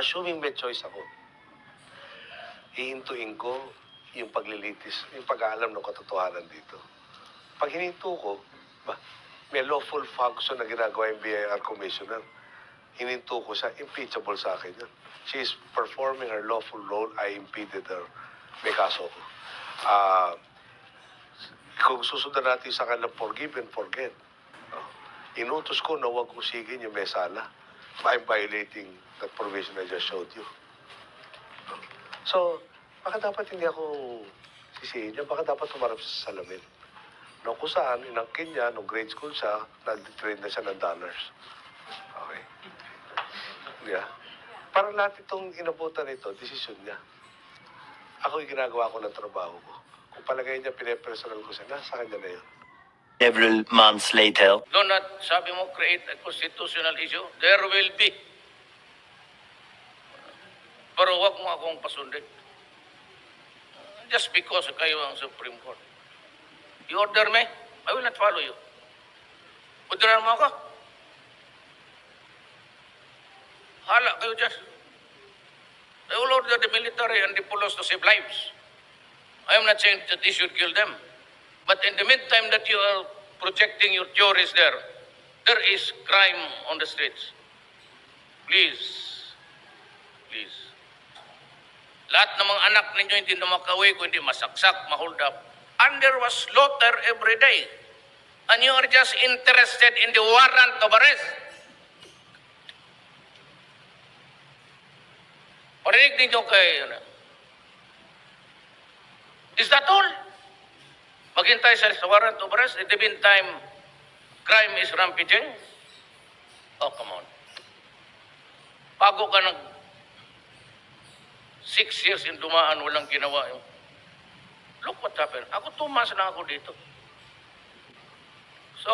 assuming may choice ako, hihintuin ko yung paglilitis, yung pag-aalam ng katotohanan dito. Pag hininto ko, may lawful function na ginagawa yung BIR Commissioner. Hininto ko siya, impeachable sa akin yun. She is performing her lawful role, I impeded her. May kaso ko. Kung susundan natin sa kanila, forgive and forget. Inutos ko na huwag usigin yung mesala. I'm violating that provision I just showed you. So, baka dapat hindi ako sisihin niya, baka dapat tumarap sa salamin. No, kung saan, inangkin niya, nung grade school siya, nag-trade na siya ng dollars. Okay. Yeah. Parang lahat itong inabutan nito, desisyon niya. Ako yung ginagawa ko ng trabaho ko. Kung palagay niya, pinepersonal ko siya, nasa kanya na yun. Several months later. Do not, sabi mo, create a constitutional issue. There will be. Pero wag mo akong pasundin. Just because kayo ang Supreme Court. You order me, I will not follow you. Orderan mo ako. Hala kayo dyan. I will order the military and the police to save lives. I am not saying that they should kill them. But in the meantime that you are projecting your theories there is crime on the streets. Please. Please. Lahat ng mga anak ninyo hindi na makawi, kundi masaksak, mahold up. And there was slaughter every day. And you are just interested in the warrant of arrest. Parinig ninyo kay... Is that all? Maghintay sa warrant of arrest. In the meantime, crime is rampaging. Oh, come on. Bago ka 6 years in dumaan, walang ginawa yung... Look what happened. Ako 2 months na ako dito. So,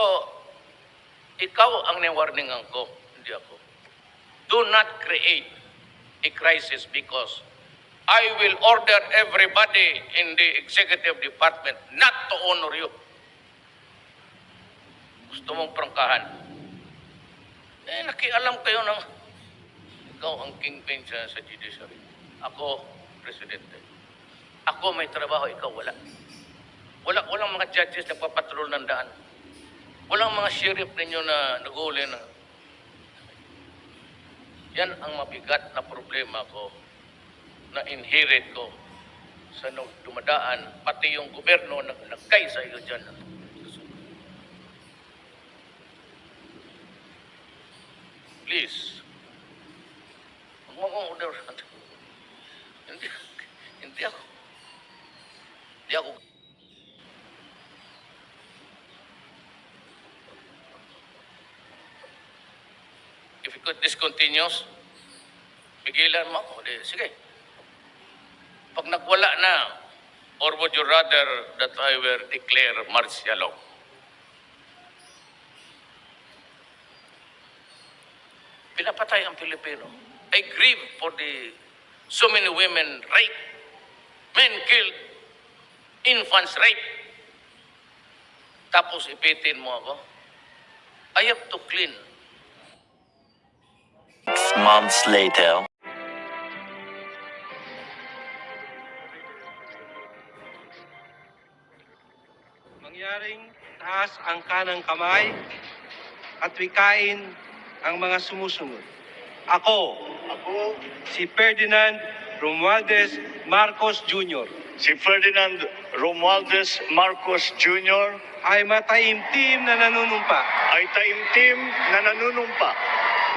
ikaw ang niwarningan ko, hindi ako. Do not create a crisis because I will order everybody in the executive department not to honor you. Gusto mong prangkahan. Nakialam kayo ng ikaw ang kingpin sa judiciary. Ako, presidente. Ako may trabaho, ikaw wala. Walang mga judges na papatrol ng daan. Walang mga sheriff ninyo na nag-uli na. Yan ang mabigat na problema ko na inherit ko sa nung dumadaan, pati yung gobyerno naglagay sa iyo dyan. Please. Huwag mo order. Hindi ako. If this continues, pigilan mo ako. Sige. Pag nagwala na, or would you rather that I will declare martial law? Pinapatay ang Pilipino. I grieve for the so many women raped, men killed, infants raped. Tapos ipitin mo ako. I have to clean. 6 months later. Mangyaring taas ang kanang kamay at wikain ang mga sumusunod. Ako, si Ferdinand Romualdez Marcos Jr. Si Ferdinand Romualdez Marcos Jr. ay mataimtim na nanunumpa.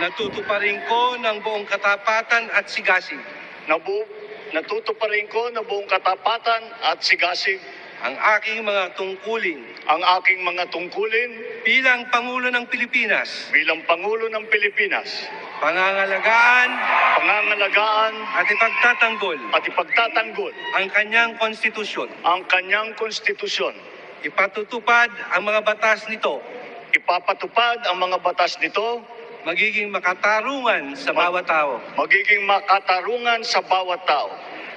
Natutuparin ko ng buong katapatan at sigasig. Natutuparin ko ng buong katapatan at sigasig Ang aking mga tungkulin bilang Pangulo ng Pilipinas. Pangangalagaan at ipagtatanggol ang kanyang konstitusyon. Ipatutupad ang mga batas nito. Magiging makatarungan sa bawat tao.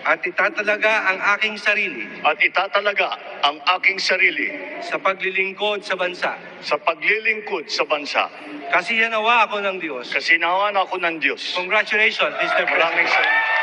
at itatalaga ang aking sarili at itatalaga ang aking sarili sa paglilingkod sa bansa. sa paglilingkod sa bansa. Kasihanawa ako ng Diyos. Kasinawan ako ng Diyos. Congratulations, Mr. Maraming President. salamat.